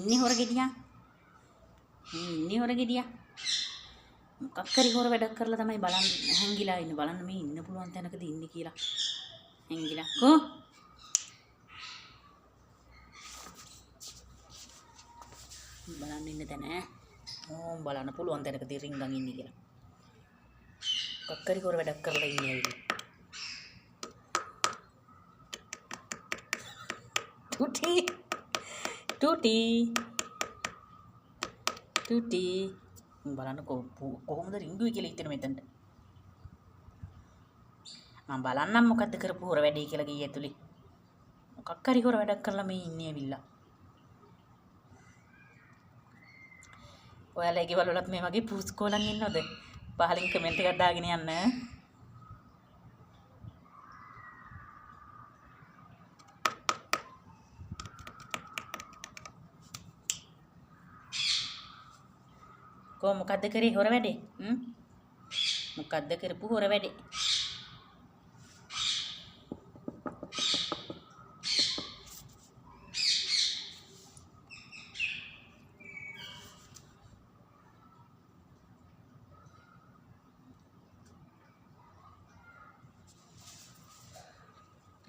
ඉන්නේ හොර ගෙඩියා. මේ ඉන්නේ හොර ගෙඩියා. මොකක් හරි හොර වැඩක් කරලා තමයි බලන්න හැංගිලා ඉන්නේ. බලන්න මේ ඉන්න පුළුවන් තැනකද ඉන්නේ කියලා. හැංගිලා. කෝ බලන්න ඉන්න තැන ඕම් බලන්න පුළුවන් තැනකද රින්ගන් ඉන්නේ කියලා. මොකක් හරි හොර වැඩක් කරලා ඉන්නේ ඇවිල්ලා. Tuti, Tuti, Tuti. බලන්න කොහොමද රින්ගුයි කියලා හිතෙන මෙතනට. මම බලන්නම් මොකද්ද කරපු හොර වැඩේ කියලා ගියේ ඇතුලේ. මොකක් හරි හොර වැඩක් කරලා මේ ඉන්නේ ඇවිල්ලා. ඔයාලා ගේ වලලත් මේ වගේ පුස්කෝලන් ඉන්නවද? පහලින් කමෙන්ට් එකක් දාගෙන යන්න. මොකද්ද කරේ හොර වැඩේ? මොකද්ද කරපු හොර වැඩේ?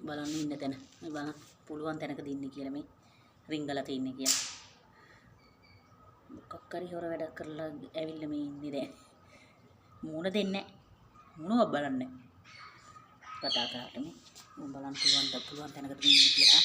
බලන්න ඉන්න තැන. මේ බලන්න පුළුවන් තැනකද ඉන්නේ කියලා මේ රින්ගලා තින්නේ කියලා. මොකක් හරි හොර වැඩක් කරලා ඇවිල්ලා මේ ඉන්නේ දැන්. මූණ දෙන්නේ නැහැ. මූණව බලන්නේ. කතා කරාට මේ බලන්න පුළුවන් තැනකද ඉන්නේ කියලා.